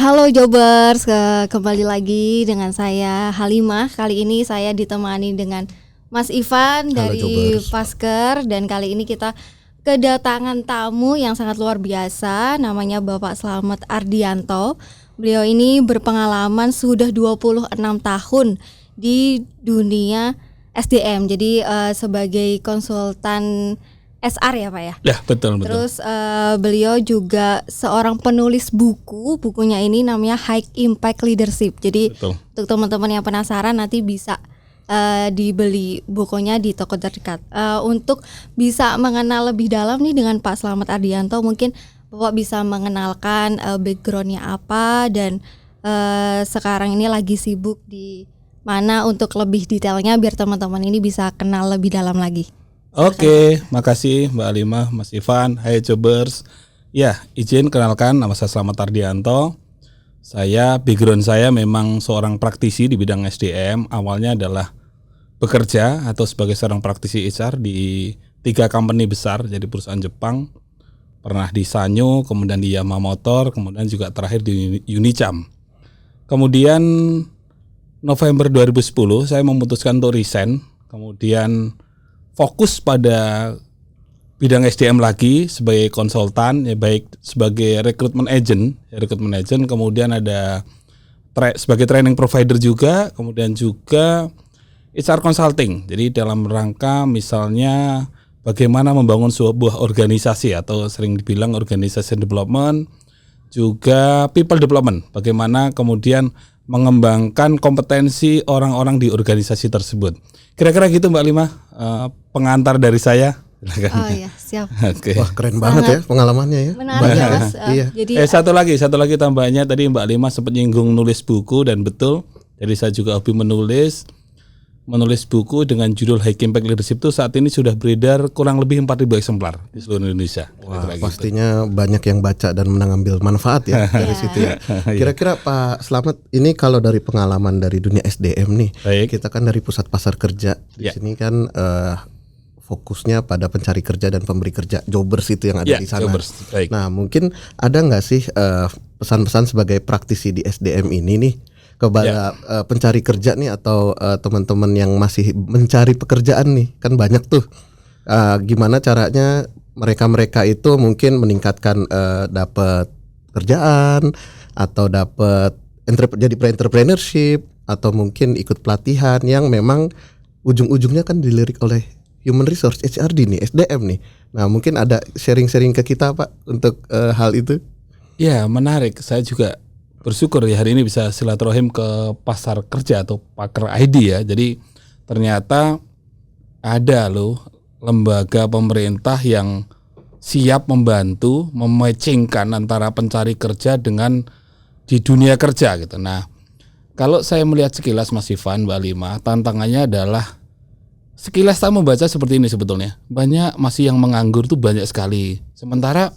Halo Jobers, kembali lagi dengan saya Halimah. Kali ini saya ditemani dengan Mas Ivan dari Jobers. Pasker. Dan kali ini kita kedatangan tamu yang sangat luar biasa. Namanya Bapak Slamet Ardianto. Beliau ini berpengalaman sudah 26 tahun di dunia SDM. Jadi sebagai konsultan SR ya Pak ya? Ya betul. Terus beliau juga seorang penulis bukunya ini namanya High Impact Leadership. Jadi Betul. untuk teman-teman yang penasaran nanti bisa dibeli bukunya di toko terdekat. Untuk bisa mengenal lebih dalam nih dengan Pak Slamet Ardianto, mungkin Bapak bisa mengenalkan backgroundnya apa dan sekarang ini lagi sibuk di mana untuk lebih detailnya biar teman-teman ini bisa kenal lebih dalam lagi. Oke, makasih Mbak Halimah, Mas Ivan. Hai Jobers. Ya, izin kenalkan, nama saya Slamet Ardianto. Background saya memang seorang praktisi di bidang SDM. Awalnya adalah bekerja atau sebagai seorang praktisi HR di 3 company besar, jadi perusahaan Jepang. Pernah di Sanyo, kemudian di Yamamoto, kemudian juga terakhir di Unicam. Kemudian November 2010 saya memutuskan untuk resign, kemudian fokus pada bidang SDM lagi sebagai konsultan, ya baik sebagai recruitment agent, kemudian ada sebagai training provider juga, kemudian juga HR consulting. Jadi dalam rangka misalnya bagaimana membangun sebuah organisasi atau sering dibilang organization development, juga people development, bagaimana kemudian mengembangkan kompetensi orang-orang di organisasi tersebut. Kira-kira gitu Mbak Lima, pengantar dari saya. Oh iya, siap. Oke. Wah keren banget ya pengalamannya ya. Menarik ya Mas. Iya. Jadi satu lagi tambahnya tadi Mbak Lima sempat nyinggung nulis buku dan betul. Jadi saya juga hobi menulis buku dengan judul High Impact Leadership itu saat ini sudah beredar kurang lebih 4.000 eksemplar di seluruh Indonesia. Wah, pastinya banyak yang baca dan mengambil manfaat ya dari situ ya. Kira-kira Pak Slamet, ini kalau dari pengalaman dari dunia SDM nih, kita kan dari pusat pasar kerja di sini kan fokusnya pada pencari kerja dan pemberi kerja, Jobers itu yang ada di sana. Nah mungkin ada nggak sih pesan-pesan sebagai praktisi di SDM ini nih kepada pencari kerja nih atau teman-teman yang masih mencari pekerjaan nih, kan banyak tuh. Gimana caranya mereka itu mungkin meningkatkan dapat kerjaan atau dapat jadi entrepreneurship atau mungkin ikut pelatihan yang memang ujung-ujungnya kan dilirik oleh Human Resource HRD nih, SDM nih. Nah mungkin ada sharing-sharing ke kita Pak untuk hal itu. Ya menarik, saya juga bersyukur ya hari ini bisa silaturahim ke pasar kerja atau Paker ID ya. Jadi ternyata ada loh lembaga pemerintah yang siap membantu mematchingkan antara pencari kerja dengan di dunia kerja gitu. Nah, kalau saya melihat sekilas Mas Ivan, Mbak Lima, tantangannya adalah sekilas saya membaca seperti ini sebetulnya. Banyak masih yang menganggur tuh banyak sekali. Sementara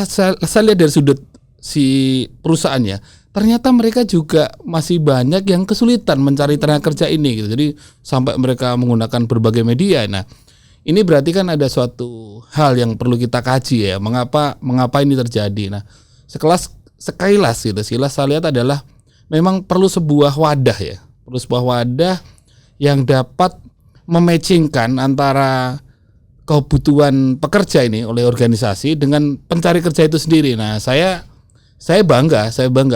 saya lihat dari sudut si perusahaannya, ternyata mereka juga masih banyak yang kesulitan mencari tenaga kerja ini gitu. Jadi sampai mereka menggunakan berbagai media. Nah, ini berarti kan ada suatu hal yang perlu kita kaji ya. Mengapa ini terjadi? Nah, sekilas saya lihat adalah memang perlu sebuah wadah ya. Perlu sebuah wadah yang dapat mematchingkan antara kebutuhan pekerja ini oleh organisasi dengan pencari kerja itu sendiri. Nah, saya bangga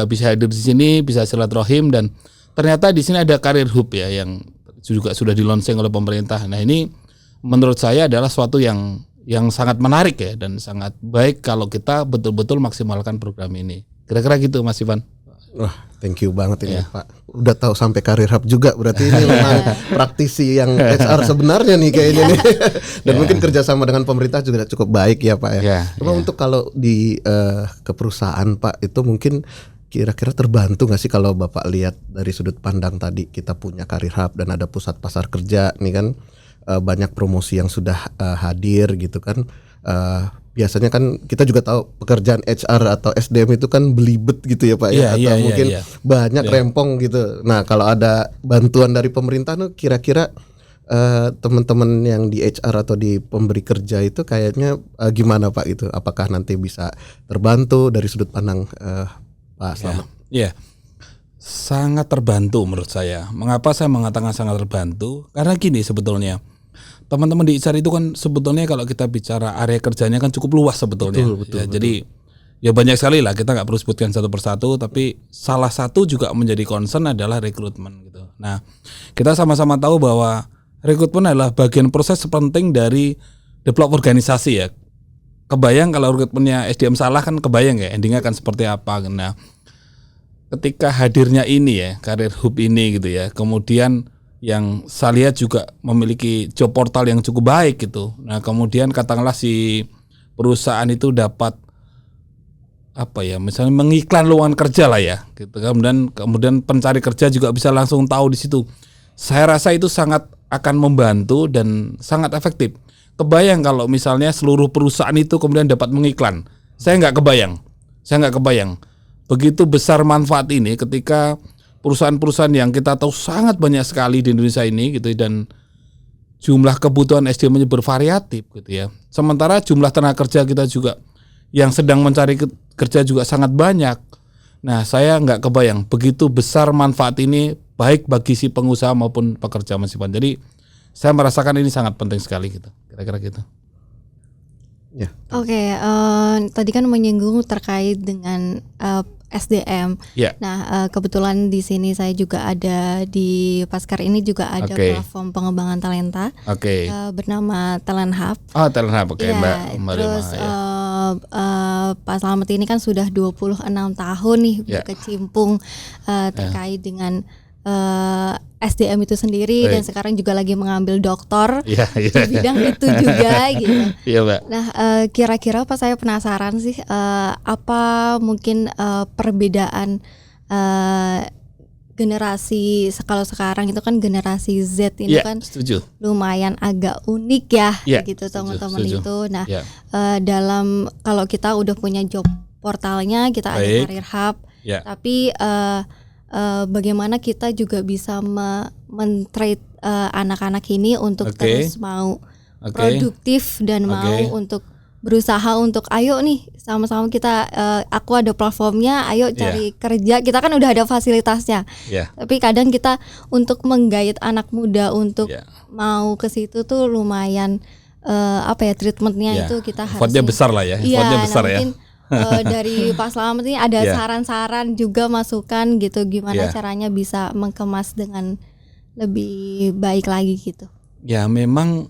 bisa hadir di sini, bisa silaturahim, dan ternyata di sini ada Career Hub ya yang juga sudah di-launching oleh pemerintah. Nah, ini menurut saya adalah suatu yang sangat menarik ya dan sangat baik kalau kita betul-betul maksimalkan program ini. Kira-kira gitu Mas Ivan. Wah, thank you banget ini Pak. Udah tahu sampai Career Hub juga, berarti ini memang praktisi yang HR sebenarnya nih kayaknya nih. Dan mungkin kerjasama dengan pemerintah juga cukup baik ya Pak ya. Cuma untuk kalau di ke perusahaan Pak itu mungkin kira-kira terbantu nggak sih kalau Bapak lihat dari sudut pandang tadi kita punya Career Hub dan ada pusat pasar kerja nih kan, banyak promosi yang sudah hadir gitu kan. Biasanya kan kita juga tahu pekerjaan HR atau SDM itu kan belibet gitu ya Pak ya, atau mungkin banyak rempong gitu. Nah kalau ada bantuan dari pemerintah tuh kira-kira teman-teman yang di HR atau di pemberi kerja itu kayaknya gimana Pak itu? Apakah nanti bisa terbantu dari sudut pandang Pak Slamet? Ya, sangat terbantu menurut saya. Mengapa saya mengatakan sangat terbantu? Karena gini sebetulnya, teman-teman di ICAR itu kan sebetulnya kalau kita bicara area kerjanya kan cukup luas sebetulnya. Betul. Jadi ya banyak sekali lah, kita nggak perlu sebutkan satu persatu, tapi salah satu juga menjadi concern adalah rekrutmen gitu. Nah, kita sama-sama tahu bahwa rekrutmen adalah bagian proses penting dari develop organisasi ya. Kebayang kalau rekrutmennya SDM salah kan kebayang ya endingnya akan seperti apa. Nah, ketika hadirnya ini ya, Career Hub ini gitu ya, kemudian yang saya lihat juga memiliki job portal yang cukup baik gitu. Nah, kemudian katakanlah si perusahaan itu dapat misalnya mengiklan lowongan kerja lah ya, gitu. Kemudian pencari kerja juga bisa langsung tahu di situ. Saya rasa itu sangat akan membantu dan sangat efektif. Kebayang kalau misalnya seluruh perusahaan itu kemudian dapat mengiklan. Saya nggak kebayang. Begitu besar manfaat ini ketika perusahaan-perusahaan yang kita tahu sangat banyak sekali di Indonesia ini gitu, dan jumlah kebutuhan SDM-nya bervariatif gitu ya. Sementara jumlah tenaga kerja kita juga yang sedang mencari kerja juga sangat banyak. Nah, saya nggak kebayang begitu besar manfaat ini baik bagi si pengusaha maupun pekerja Mas Ivan. Jadi saya merasakan ini sangat penting sekali gitu. Kira-kira gitu. Ya. Oke, tadi kan menyinggung terkait dengan SDM. Ya. Nah, kebetulan di sini saya juga ada di Paskar ini juga ada platform pengembangan talenta. Bernama Talent Hub. Oh, Talent Hub, ya, Mbak. Terus Pak Slamet ini kan sudah 26 tahun nih berkecimpung terkait dengan SDM itu sendiri. Dan sekarang juga lagi mengambil doktor di bidang itu juga gitu. Iya, Mbak. Nah, kira-kira Pak, saya penasaran sih apa mungkin perbedaan generasi kalau sekarang itu kan generasi Z ini kan lumayan agak unik ya gitu teman-teman itu. Nah, dalam kalau kita udah punya job portalnya, kita ada Career Hub, tapi bagaimana kita juga bisa men-trade anak-anak ini untuk terus mau produktif dan mau untuk berusaha untuk ayo nih sama-sama kita aku ada platformnya, ayo cari kerja. Kita kan udah ada fasilitasnya. Tapi kadang kita untuk menggait anak muda untuk mau ke situ tuh lumayan treatmentnya itu kita harus effortnya besar lah ya. Effortnya besar ya. Dari Pak Slamet ini ada saran-saran juga, masukan gitu gimana caranya bisa mengemas dengan lebih baik lagi gitu. Ya, memang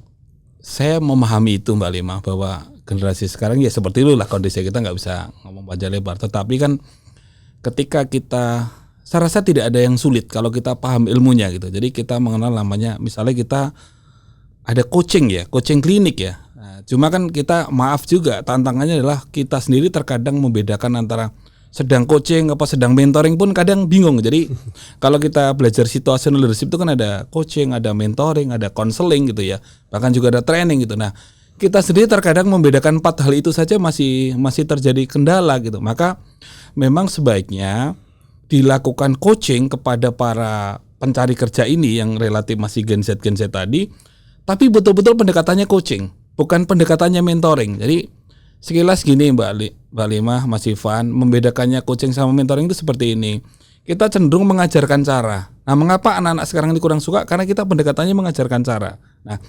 saya memahami itu Mbak Lima, bahwa generasi sekarang ya seperti itulah kondisi, kita nggak bisa ngomong panjang lebar. Tetapi kan ketika kita, saya rasa tidak ada yang sulit kalau kita paham ilmunya gitu. Jadi kita mengenal namanya, misalnya kita ada coaching klinik ya. Nah, cuma kan kita maaf juga, tantangannya adalah kita sendiri terkadang membedakan antara sedang coaching apa sedang mentoring pun kadang bingung. Jadi kalau kita belajar situational leadership itu kan ada coaching, ada mentoring, ada counseling gitu ya. Bahkan juga ada training gitu. Nah, kita sendiri terkadang membedakan 4 hal itu saja masih terjadi kendala gitu. Maka memang sebaiknya dilakukan coaching kepada para pencari kerja ini yang relatif masih Gen Z tadi, tapi betul-betul pendekatannya coaching, bukan pendekatannya mentoring. Jadi sekilas gini Mbak Lima, Mas Ivan, membedakannya coaching sama mentoring itu seperti ini. Kita cenderung mengajarkan cara. Nah, mengapa anak-anak sekarang ini kurang suka? Karena kita pendekatannya mengajarkan cara. Nah,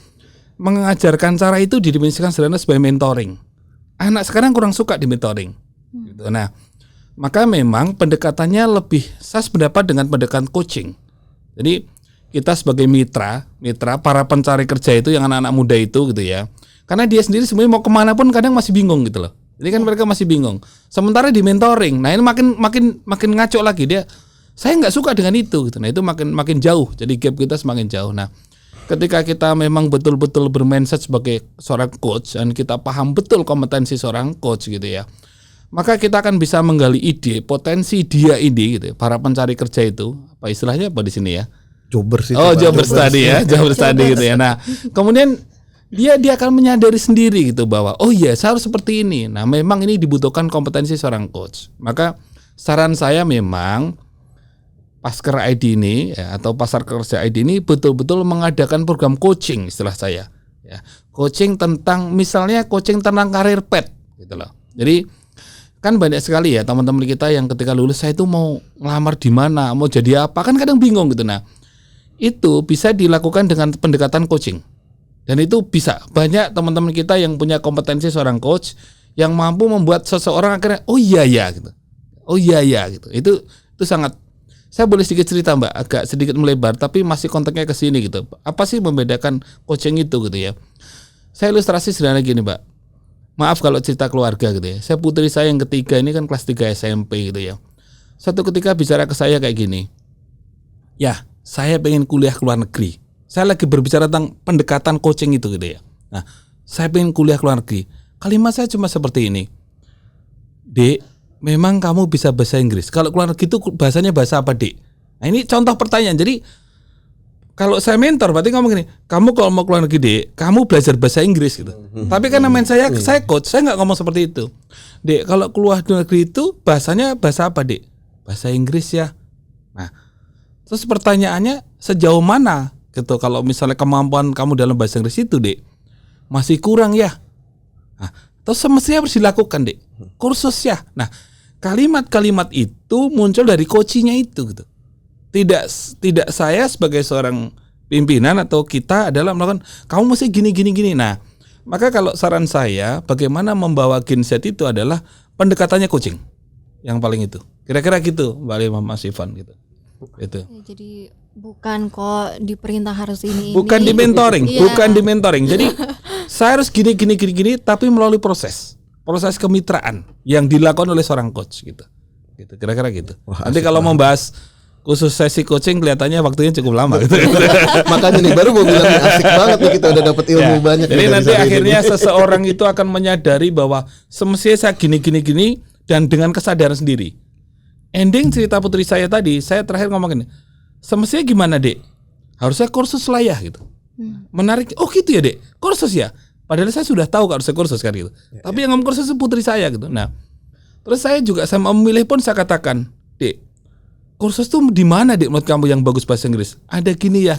mengajarkan cara itu didefinisikan sederhana sebagai mentoring. Anak sekarang kurang suka di mentoring. Gitu. Nah, maka memang pendekatannya lebih, saya sependapat dengan pendekatan coaching. Jadi kita sebagai mitra para pencari kerja itu yang anak-anak muda itu gitu ya. Karena dia sendiri sebenarnya mau kemana pun kadang masih bingung gitu loh. Jadi kan mereka masih bingung. Sementara di mentoring, nah ini makin ngaco lagi dia. Saya nggak suka dengan itu gitu. Nah itu makin jauh. Jadi gap kita semakin jauh. Nah, ketika kita memang betul-betul bermindset sebagai seorang coach dan kita paham betul kompetensi seorang coach gitu ya, maka kita akan bisa menggali ide, potensi dia ini gitu. Para pencari kerja itu, apa istilahnya apa di sini ya? Jobbers itu. Jobbers tadi ya, jobbers tadi gitu ya. Nah, kemudian dia akan menyadari sendiri gitu bahwa oh iya saya harus seperti ini. Nah, memang ini dibutuhkan kompetensi seorang coach. Maka saran saya memang Paskar ID ini ya, atau Pasar Kerja ID ini betul-betul mengadakan program coaching istilah saya. Ya, coaching tentang misalnya coaching tentang karir pet gitu loh. Jadi kan banyak sekali ya teman-teman kita yang ketika lulus saya itu mau ngelamar di mana, mau jadi apa, kan kadang bingung gitu. Nah, itu bisa dilakukan dengan pendekatan coaching. Dan itu bisa. Banyak teman-teman kita yang punya kompetensi seorang coach yang mampu membuat seseorang akhirnya oh iya ya gitu. Oh iya ya gitu. Itu sangat. Saya boleh sedikit cerita Mbak, agak sedikit melebar tapi masih konteksnya ke sini gitu. Apa sih membedakan coaching itu gitu ya? Saya ilustrasi sederhana gini Mbak. Maaf kalau cerita keluarga gitu ya. Saya putri saya yang ketiga ini kan kelas 3 SMP gitu ya. Suatu ketika bicara ke saya kayak gini. Ya, saya pengen kuliah ke luar negeri. Saya lagi berbicara tentang pendekatan coaching itu gitu ya. Nah, saya pengen kuliah ke luar negeri. Kalimat saya cuma seperti ini. Dek, memang kamu bisa bahasa Inggris. Kalau ke luar negeri itu bahasanya bahasa apa, Dek? Nah, ini contoh pertanyaan. Jadi kalau saya mentor berarti ngomong gini, kamu kalau mau keluar negeri Dek, kamu belajar bahasa Inggris gitu. Tapi karena main saya coach, saya nggak ngomong seperti itu. Dek, kalau keluar negeri itu bahasanya bahasa apa Dek? Bahasa Inggris ya. Nah, terus pertanyaannya sejauh mana gitu? Kalau misalnya kemampuan kamu dalam bahasa Inggris itu Dek masih kurang ya. Nah, terus semestinya harus dilakukan Dek, kursus ya. Nah, kalimat-kalimat itu muncul dari coachingnya itu gitu. Tidak saya sebagai seorang pimpinan atau kita adalah melakukan kamu mesti gini. Nah, maka kalau saran saya bagaimana membawa genset itu adalah pendekatannya coaching yang paling itu. Kira-kira gitu, Mbak Lima, Mas Ivan gitu. Itu. Ya, jadi bukan kok diperintah harus ini. Bukan di mentoring, Iya. bukan di mentoring. Jadi saya harus gini tapi melalui proses kemitraan yang dilakukan oleh seorang coach gitu. Gitu, kira-kira gitu. Wah, nanti kalau membahas khusus sesi coaching kelihatannya waktunya cukup lama gitu. Makanya nih baru mau bilang nih, asik banget nih kita udah dapat ilmu banyak. Jadi nanti akhirnya seseorang itu akan menyadari bahwa semestinya saya gini dan dengan kesadaran sendiri. Ending cerita putri saya tadi, saya terakhir ngomong gini, semestinya gimana Dek? Harusnya kursus lah ya gitu. Menarik, oh gitu ya Dek, kursus ya. Padahal saya sudah tahu harusnya kursus kan gitu. Tapi yang ngomong kursus itu putri saya gitu. Nah, terus saya juga sama memilih pun saya katakan, Dek, kursus tuh di mana Dek menurut kamu yang bagus bahasa Inggris? Ada gini ya.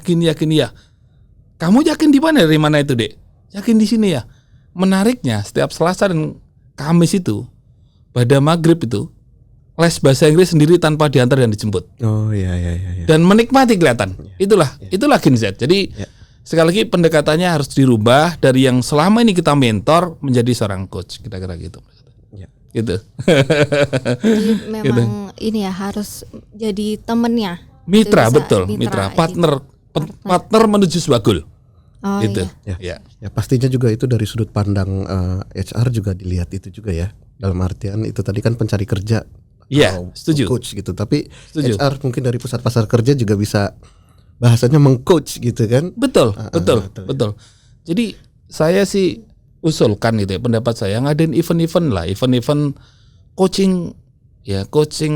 Kamu yakin di mana, dari mana itu Dek? Yakin di sini ya. Menariknya setiap Selasa dan Kamis itu pada maghrib itu les bahasa Inggris sendiri tanpa diantar dan dijemput. Oh iya. Dan menikmati kelihatan. Itulah genset. Jadi sekali lagi pendekatannya harus dirubah dari yang selama ini kita mentor menjadi seorang coach. Kira-kira gitu. Gitu. Jadi memang ini ya harus jadi temennya. Mitra, betul, mitra, partner menuju sebuah goal. Oh, gitu. Ya, pastinya juga itu dari sudut pandang HR juga dilihat itu juga ya. Dalam artian itu tadi kan pencari kerja. Iya, setuju. Coach gitu. Tapi setuju. HR mungkin dari pusat pasar kerja juga bisa bahasanya mengcoach gitu kan. Betul. Jadi saya sih usulkan gitu ya, pendapat saya ngadain event coaching ya, coaching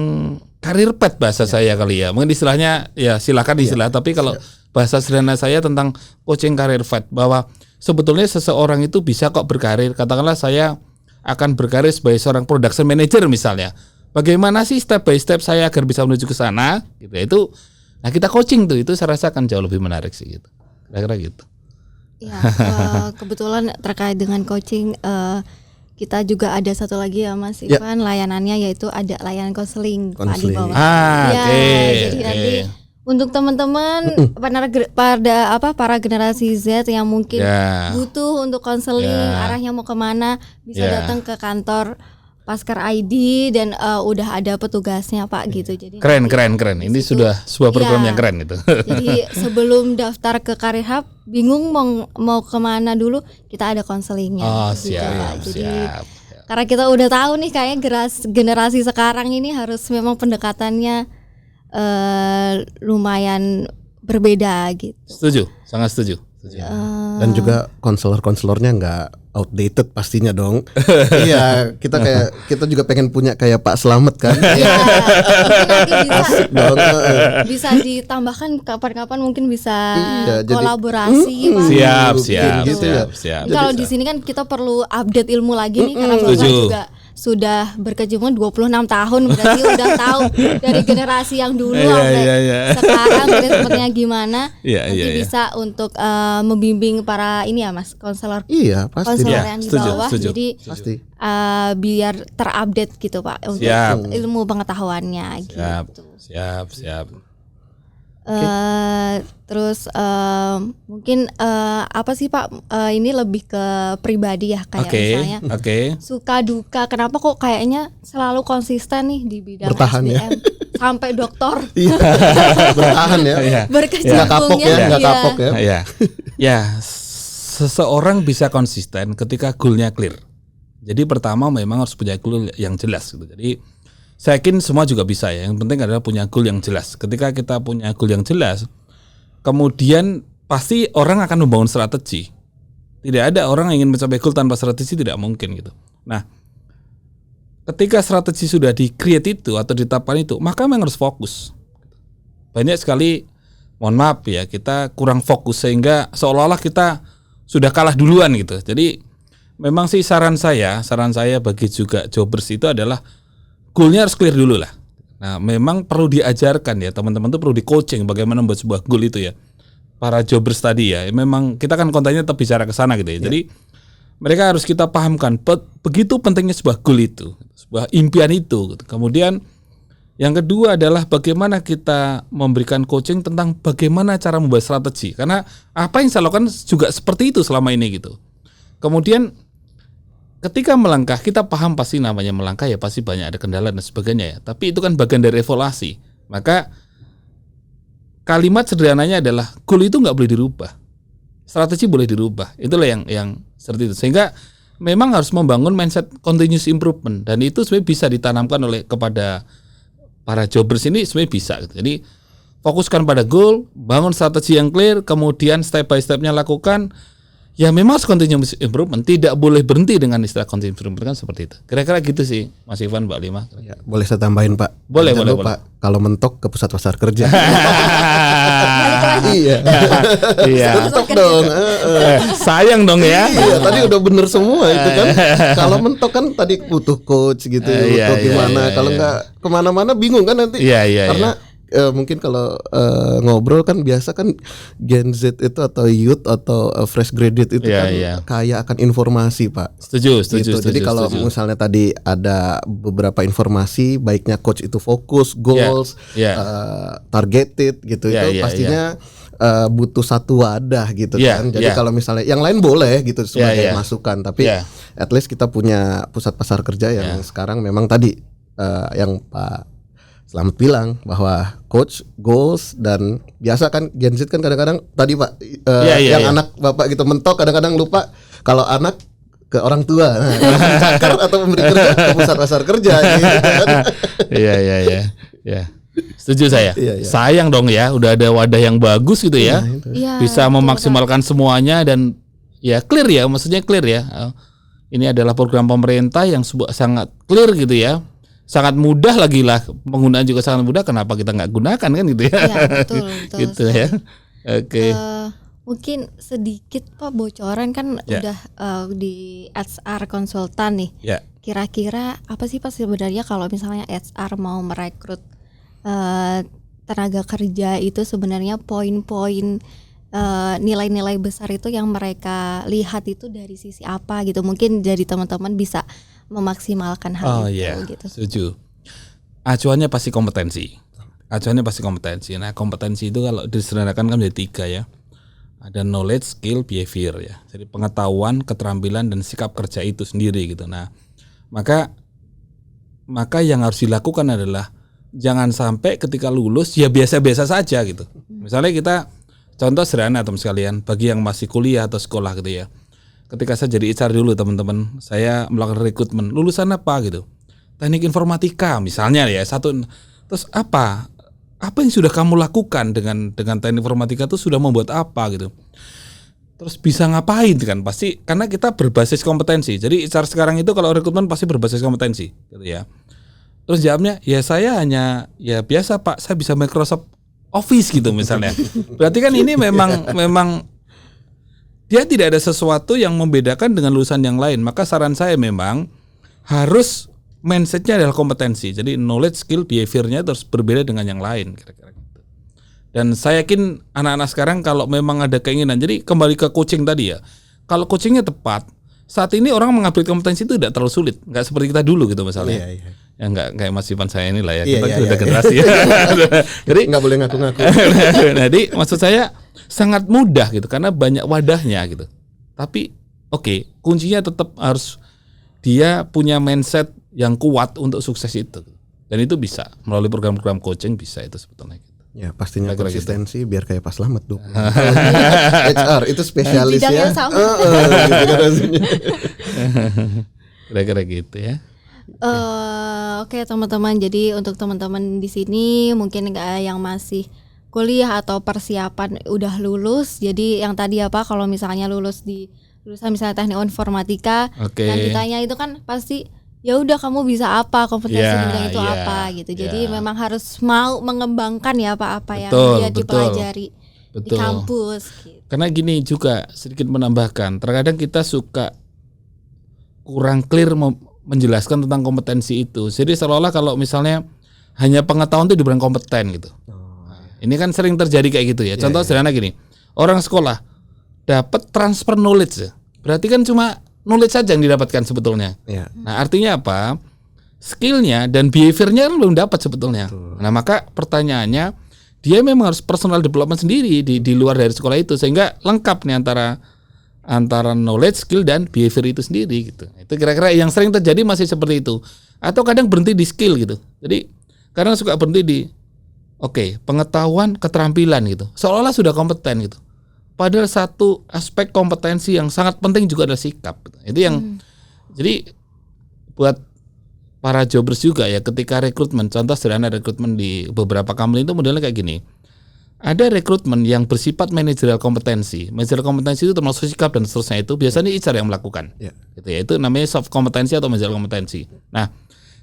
career path bahasa saya kali ya. Mungkin istilahnya ya silakan istilah, tapi kalau bahasa sederhana saya tentang coaching career path, bahwa sebetulnya seseorang itu bisa kok berkarir. Katakanlah saya akan berkarir sebagai seorang production manager misalnya. Bagaimana sih step by step saya agar bisa menuju ke sana gitu ya, itu nah kita coaching tuh, itu saya rasa akan jauh lebih menarik sih gitu. Kira-kira gitu. Ya, kebetulan terkait dengan coaching kita juga ada satu lagi ya Mas Ivan, layanannya yaitu ada layanan konseling Pak di bawah. Jadi nanti untuk teman-teman para generasi Z yang mungkin butuh untuk konseling arahnya mau kemana, bisa datang ke kantor Paskar ID dan udah ada petugasnya Pak gitu. Jadi keren. Ini sudah sebuah program yang keren itu. Jadi sebelum daftar ke Career Hub bingung mau kemana dulu, kita ada konselingnya. Oh gitu, siap. Karena kita udah tahu nih kayaknya generasi sekarang ini harus memang pendekatannya lumayan berbeda gitu. Setuju, sangat setuju. Dan juga konselornya nggak outdated pastinya dong. Iya, kita juga pengen punya kayak Pak Slamet kan. Iya, mungkin nanti bisa ditambahkan kapan-kapan mungkin bisa kolaborasi. Siap. Kalau di sini kan kita perlu update ilmu lagi nih, karena Bapak juga sudah berkecimpung 26 tahun, berarti udah tahu dari generasi yang dulu sampai sekarang treatmentnya gimana. Nanti bisa untuk membimbing para ini ya Mas, konselor. Iya, pasti. Konselor yang di bawah. Setuju. Jadi pasti. Biar terupdate gitu Pak untuk ilmu pengetahuannya gitu. Siap. Terus mungkin apa sih Pak, ini lebih ke pribadi ya, kayak misalnya suka duka, kenapa kok kayaknya selalu konsisten nih di bidang bertahan SDM sampai doktor. Bertahan ya. Berkecimpungnya nggak kapok ya. Ya, seseorang bisa konsisten ketika goalnya clear. Jadi pertama memang harus punya goal yang jelas gitu. Jadi saya yakin semua juga bisa ya. Yang penting adalah punya goal yang jelas. Ketika kita punya goal yang jelas, kemudian pasti orang akan membangun strategi. Tidak ada orang yang ingin mencapai goal tanpa strategi, tidak mungkin gitu. Nah, ketika strategi sudah di-create itu atau ditetapkan itu, maka memang harus fokus. Banyak sekali, mohon maaf ya, kita kurang fokus sehingga seolah-olah kita sudah kalah duluan gitu. Jadi memang sih saran saya bagi juga jobbers itu adalah goalnya harus clear dulu lah. Nah, memang perlu diajarkan ya, teman-teman tuh perlu di coaching bagaimana membuat sebuah goal itu ya. Para jobbers tadi ya, memang kita kan kontennya tetap bicara ke sana gitu ya. Jadi mereka harus kita pahamkan begitu pentingnya sebuah goal itu, sebuah impian itu. Kemudian yang kedua adalah bagaimana kita memberikan coaching tentang bagaimana cara membuat strategi. Karena apa yang saya lakukan juga seperti itu selama ini gitu. Kemudian ketika melangkah, kita paham pasti namanya melangkah ya pasti banyak ada kendala dan sebagainya ya. Tapi itu kan bagian dari evaluasi. Maka kalimat sederhananya adalah goal itu nggak boleh dirubah, strategi boleh dirubah. Itulah yang seperti itu. Sehingga memang harus membangun mindset continuous improvement dan itu sebenarnya bisa ditanamkan oleh kepada para jobbers ini sebenarnya bisa. Gitu. Jadi fokuskan pada goal, bangun strategi yang clear, kemudian step by stepnya lakukan. Ya memang harus continuous improvement, tidak boleh berhenti dengan istilah continuous improvement kan seperti itu. Kira-kira gitu sih, Mas Ivan, Mbak Lima. Ya, boleh saya tambahin Pak? Boleh. Pak, kalau mentok ke pusat pasar kerja. Iya. Mentok dong. Sayang dong ya. Iya, tadi udah bener semua itu kan. Kalau mentok kan tadi butuh coach gitu, butuh gimana. Kalau nggak kemana-mana bingung kan nanti. Karena mungkin kalau ngobrol kan biasa kan Gen Z itu atau youth atau fresh graduate itu kaya akan informasi Pak. Setuju. Jadi kalau misalnya tadi ada beberapa informasi, baiknya coach itu fokus, goals, targeted gitu itu pastinya butuh satu wadah gitu kan. Jadi kalau misalnya yang lain boleh gitu sebagai masukan, tapi at least kita punya pusat pasar kerja yang sekarang memang tadi yang Pak Slamet bilang bahwa coach, goals, dan biasa kan Gen Z kan kadang-kadang tadi Pak anak Bapak gitu mentok kadang-kadang lupa kalau anak ke orang tua, cakar atau memberi kerja ke pusat pasar kerja gitu kan. Iya. Setuju saya. Sayang dong ya, udah ada wadah yang bagus gitu ya. Bisa memaksimalkan semuanya dan ya clear ya, maksudnya clear ya. Ini adalah program pemerintah yang sangat clear gitu ya. Sangat mudah lagi lah, penggunaan juga sangat mudah, kenapa kita nggak gunakan kan gitu ya? Iya betul. Gitu ya. Oke. Mungkin sedikit Pak bocoran kan udah di HR konsultan nih. Kira-kira apa sih Pak sebenarnya kalau misalnya HR mau merekrut tenaga kerja itu sebenarnya poin-poin nilai-nilai besar itu yang mereka lihat itu dari sisi apa gitu? Mungkin jadi teman-teman bisa memaksimalkan hal itu gitu. Setuju. Acuannya pasti kompetensi. Nah, kompetensi itu kalau disederhanakan kan menjadi 3 ya. Ada knowledge, skill, behavior ya. Jadi pengetahuan, keterampilan dan sikap kerja itu sendiri gitu. Nah, maka yang harus dilakukan adalah jangan sampai ketika lulus ya biasa-biasa saja gitu. Misalnya kita contoh sederhana teman sekalian, bagi yang masih kuliah atau sekolah gitu ya. Ketika saya jadi HR dulu teman-teman, saya melakukan rekrutmen, lulusan apa gitu? Teknik informatika misalnya ya, terus apa yang sudah kamu lakukan dengan teknik informatika itu sudah membuat apa gitu? Terus bisa ngapain kan? Pasti karena kita berbasis kompetensi. Jadi HR sekarang itu kalau rekrutmen pasti berbasis kompetensi gitu ya. Terus jawabnya, ya saya hanya ya biasa Pak, saya bisa Microsoft Office gitu misalnya. Berarti kan ini memang dia tidak ada sesuatu yang membedakan dengan lulusan yang lain. Maka saran saya memang harus mindsetnya adalah kompetensi. Jadi knowledge, skill, behaviornya terus berbeda dengan yang lain kira-kira gitu. Dan saya yakin anak-anak sekarang kalau memang ada keinginan, jadi kembali ke coaching tadi ya. Kalau coachingnya tepat, saat ini orang mengambil kompetensi itu tidak terlalu sulit, nggak seperti kita dulu gitu misalnya. Ya nggak kayak Mas Ivan saya ini lah ya, kita sudah generasi ya. Jadi nggak boleh ngaku-ngaku. Jadi maksud saya sangat mudah gitu karena banyak wadahnya gitu. Tapi oke, kuncinya tetap harus dia punya mindset yang kuat untuk sukses itu. Dan itu bisa melalui program-program coaching bisa itu sebetulnya gitu. Ya pastinya konsistensi biar kayak Pak Slamet dong. HR itu spesialis ya. Kira-kira gitu ya. Oke teman-teman, jadi untuk teman-teman di sini mungkin yang masih kuliah atau persiapan udah lulus, jadi yang tadi apa kalau misalnya lulus di lulusan misalnya teknik informatika, dan ditanya itu kan pasti ya udah kamu bisa apa, kompetensi di bidang itu apa gitu. Jadi memang harus mau mengembangkan ya apa yang dia dipelajari di kampus gitu. Karena gini juga sedikit menambahkan, terkadang kita suka kurang clear menjelaskan tentang kompetensi itu. Jadi seolah-olah kalau misalnya hanya pengetahuan itu dibilang kompeten gitu. Ini kan sering terjadi kayak gitu ya. Contoh sederhana gini, orang sekolah dapat transfer knowledge ya. Berarti kan cuma knowledge saja yang didapatkan sebetulnya. Nah artinya apa? Skillnya dan behaviornya kan belum dapat sebetulnya. Nah maka pertanyaannya, dia memang harus personal development sendiri di luar dari sekolah itu sehingga lengkap nih antara knowledge, skill dan behavior itu sendiri gitu. Itu kira-kira yang sering terjadi masih seperti itu. Atau kadang berhenti di skill gitu. Jadi kadang suka berhenti di pengetahuan, keterampilan gitu. Seolah-olah sudah kompeten gitu. Padahal satu aspek kompetensi yang sangat penting juga adalah sikap. Itu yang jadi buat para jobbers juga ya ketika rekrutmen, contoh sederhana rekrutmen di beberapa company itu modelnya kayak gini. Ada rekrutmen yang bersifat manajerial kompetensi. Manajerial kompetensi itu termasuk sikap dan seterusnya itu biasanya HR yang melakukan. Gitu ya. Itu namanya soft kompetensi atau manajerial kompetensi. Nah,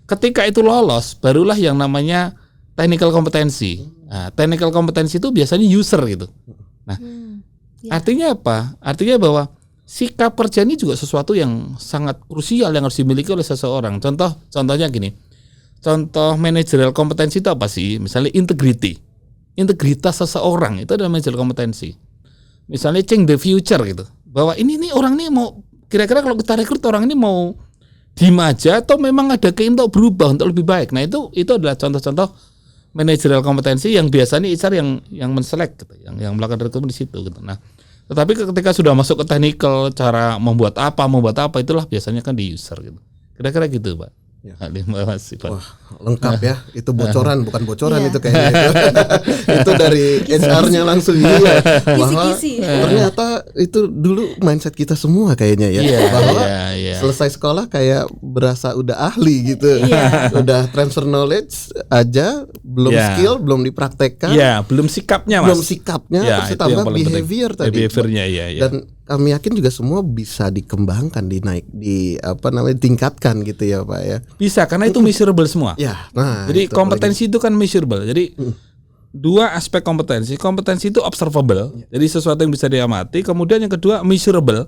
ketika itu lolos barulah yang namanya technical kompetensi. Nah, technical kompetensi itu biasanya user gitu. Nah, artinya apa? Artinya bahwa sikap kerja ini juga sesuatu yang sangat krusial yang harus dimiliki oleh seseorang. Contohnya gini. Contoh manajerial kompetensi itu apa sih? Misalnya integrity. Integritas seseorang itu adalah manajerial kompetensi. Misalnya change the future gitu. Bahwa ini orang ini mau kira-kira kalau kita rekrut orang ini mau diem aja atau memang ada keinginan untuk berubah untuk lebih baik. Nah, itu adalah contoh-contoh manajerial kompetensi yang biasanya HR yang men-select gitu, yang melakukan rekrutmen di situ gitu. Nah, tetapi ketika sudah masuk ke technical, cara membuat apa itulah biasanya kan di user gitu. Kira-kira gitu, Pak. Wah, lengkap ya. Itu bocoran, bukan bocoran itu kayaknya itu dari HR-nya langsung bahwa ternyata itu dulu mindset kita semua kayaknya ya. Bahwa selesai sekolah kayak berasa udah ahli gitu. Udah transfer knowledge aja, belum skill, belum dipraktekkan. Belum sikapnya, Mas. Belum sikapnya, terus tambah behavior tadi. Behaviornya Dan kami yakin juga semua bisa dikembangkan, ditingkatkan gitu ya Pak ya. Bisa karena itu measurable semua. Jadi kompetensi itu kan measurable. Jadi dua aspek kompetensi. Kompetensi itu observable. Jadi sesuatu yang bisa diamati. Kemudian yang kedua measurable.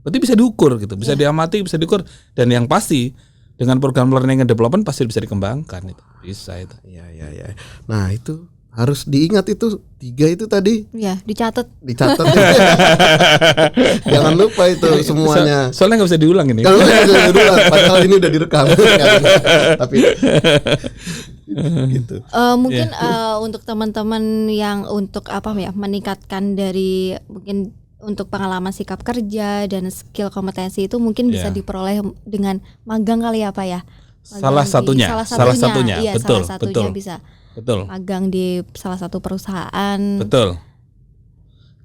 Berarti bisa diukur gitu. Bisa diamati, bisa diukur. Dan yang pasti dengan program learning and development pasti bisa dikembangkan itu. Bisa itu. Iya. Nah, itu harus diingat itu 3 itu tadi. Ya, dicatat. Jangan lupa itu semuanya. Soalnya nggak bisa diulang ini. Kalau nggak bisa diulang, padahal ini udah direkam. Tapi gitu. Mungkin untuk teman-teman yang untuk meningkatkan dari mungkin untuk pengalaman sikap kerja dan skill kompetensi itu mungkin bisa diperoleh dengan magang kali ya Pak ya. Salah satunya. Iya, betul. Bisa. Betul. Magang di salah satu perusahaan. Betul.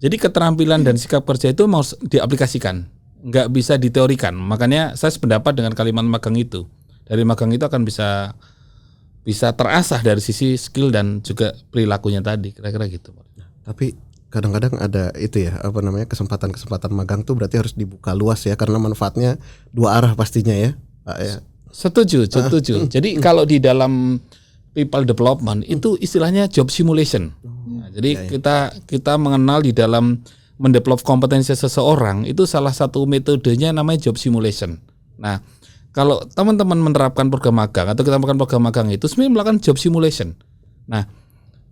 Jadi keterampilan dan sikap kerja itu mau diaplikasikan, nggak bisa diteorikan. Makanya saya sependapat dengan kalimat magang itu. Dari magang itu akan bisa terasah dari sisi skill dan juga perilakunya tadi, kira-kira gitu. Tapi kadang-kadang ada itu ya, kesempatan-kesempatan magang tuh berarti harus dibuka luas ya, karena manfaatnya 2 arah pastinya ya, Pak ya. Setuju. Jadi kalau di dalam people development itu istilahnya job simulation. Nah, jadi kita mengenal di dalam mendevelop kompetensi seseorang itu salah satu metodenya namanya job simulation. Nah, kalau teman-teman menerapkan program magang atau kita melakukan program magang itu sebenarnya melakukan job simulation. Nah,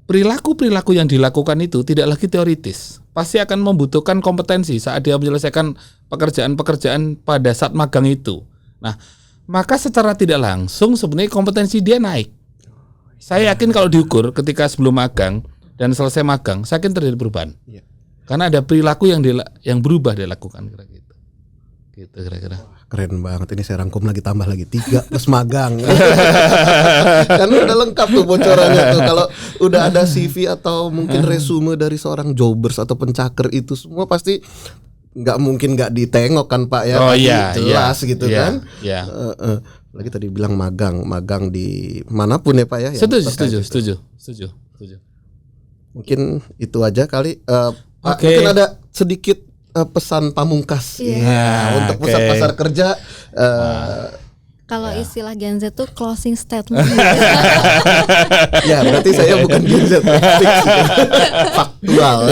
perilaku-perilaku yang dilakukan itu tidak lagi teoritis. Pasti akan membutuhkan kompetensi saat dia menyelesaikan pekerjaan-pekerjaan pada saat magang itu. Nah, maka secara tidak langsung sebenarnya kompetensi dia naik. Saya yakin kalau diukur ketika sebelum magang dan selesai magang, saya yakin terjadi perubahan. Karena ada perilaku yang berubah dia lakukan kira-kira gitu. Gitu kira-kira. Keren banget, ini saya rangkum lagi, tambah lagi 3 plus magang. Kan udah lengkap tuh bocorannya tuh. Kalau udah ada CV atau mungkin resume dari seorang jobbers atau pencaker itu semua pasti nggak mungkin nggak ditengok kan Pak ya. Oh iya, jelas iya, gitu iya, kan. Iya. Lagi tadi bilang magang di manapun ya Pak ya. Setuju. Mungkin itu aja kali. Pak, Oke. mungkin ada sedikit pesan pamungkas untuk pusat pasar kerja. Kalau istilah Gen Z tuh closing statement. Ya berarti saya bukan Gen Z, faktual.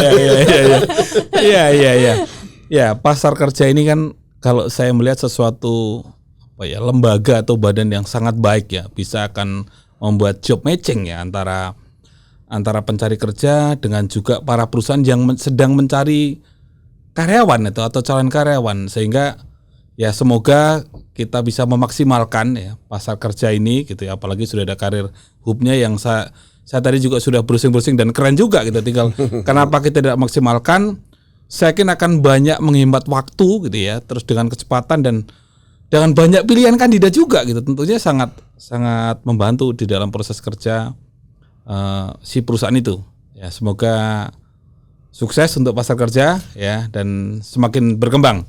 Iya. Ya, pasar kerja ini kan kalau saya melihat sesuatu lembaga atau badan yang sangat baik ya, bisa akan membuat job matching ya antara pencari kerja dengan juga para perusahaan yang sedang mencari karyawan itu atau calon karyawan, sehingga ya semoga kita bisa memaksimalkan ya pasar kerja ini gitu ya, apalagi sudah ada karir hubnya yang saya tadi juga sudah browsing dan keren juga gitu. Tinggal kenapa kita tidak maksimalkan, saya yakin akan banyak menghemat waktu gitu ya, terus dengan kecepatan dan dengan banyak pilihan kandidat juga gitu, tentunya sangat membantu di dalam proses kerja si perusahaan itu ya. Semoga sukses untuk pasar kerja ya dan semakin berkembang.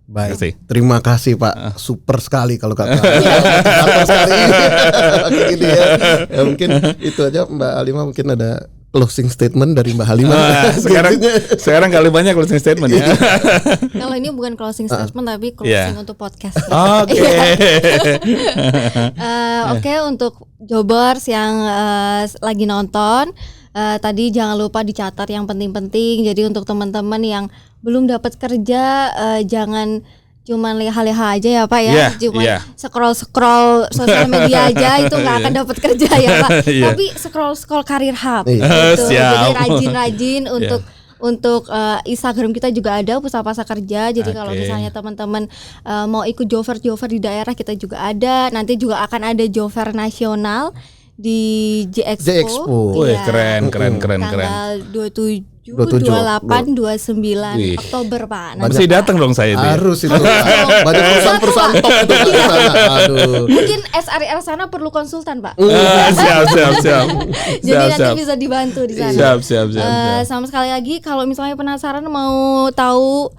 Baik, terima kasih Pak. Super sekali kalau kata motivator sekali. Gini ya. Ya mungkin itu aja Mbak Halimah, mungkin ada closing statement dari Mbak Halimah. Sekarang kali banyak closing statement ya. Kalau ini bukan closing statement tapi closing untuk podcast. Oke, untuk jobbers yang lagi nonton, tadi jangan lupa dicatat yang penting-penting. Jadi untuk teman-teman yang belum dapat kerja, jangan cuman leha-leha aja ya Pak ya, cuman scroll sosial media aja itu nggak akan dapat kerja ya Pak. Tapi scroll Career Hub gitu. Jadi rajin-rajin untuk Instagram kita juga ada Pusat Pasar Kerja. Jadi kalau misalnya teman-teman mau ikut job fair di daerah, kita juga ada. Nanti juga akan ada job fair nasional di J-Expo. Wih, keren. Tanggal 27, 28, 29 Oktober Pak. Masih datang dong saya itu. Harus itu. Banyak perusahaan top itu di sana. Aduh. Mungkin SRR sana perlu konsultan Pak. Siap. Jadi nanti bisa dibantu di sana. Siap. Sama sekali lagi kalau misalnya penasaran mau tahu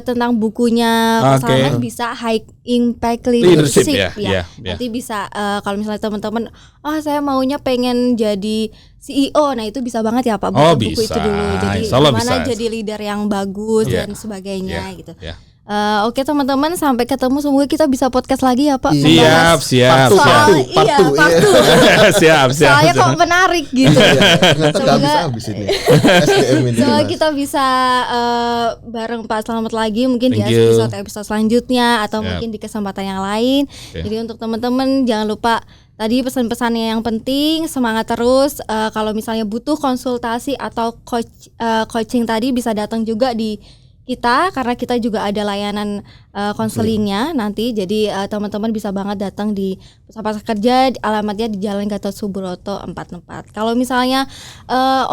tentang bukunya Pak Slamet, bisa High Impact Leadership ya. Nanti bisa kalau misalnya teman-teman saya maunya pengen jadi CEO, nah itu bisa banget ya Pak buka buku itu dulu. Jadi gimana jadi leader yang bagus dan sebagainya gitu. Oke teman-teman, sampai ketemu, semoga kita bisa podcast lagi ya Pak. Siap. Siap. Soalnya kok menarik gitu. Semoga habis ini. Semoga kita bisa bareng Pak Slamet lagi mungkin di episode selanjutnya atau mungkin di kesempatan yang lain. Jadi untuk teman-teman jangan lupa tadi pesan-pesannya yang penting, semangat terus. Kalau misalnya butuh konsultasi atau coaching tadi bisa datang juga di kita, karena kita juga ada layanan konselingnya nanti. Jadi teman-teman bisa banget datang di Pusat Pasar Kerja, alamatnya di Jalan Gatot Subroto 44. Kalau misalnya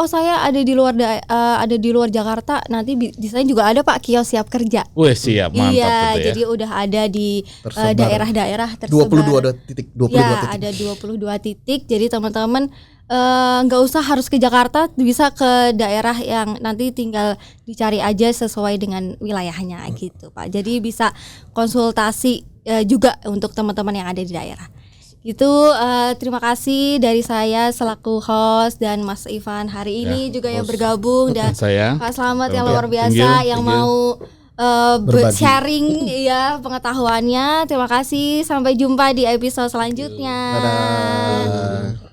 saya ada di luar Jakarta, nanti di sana juga ada Pak kios siap kerja. Wih, siap, mantap. Iya, jadi udah ada di daerah-daerah tersebar. 22 titik. Ada 22 titik. Jadi teman-teman nggak usah harus ke Jakarta, bisa ke daerah yang nanti tinggal dicari aja sesuai dengan wilayahnya gitu Pak. Jadi bisa konsultasi juga untuk teman-teman yang ada di daerah. Gitu, terima kasih dari saya selaku host dan Mas Ivan hari ini juga yang bergabung, dan Pak Slamet yang luar biasa yang mau sharing ya pengetahuannya. Terima kasih, sampai jumpa di episode selanjutnya. Dadah.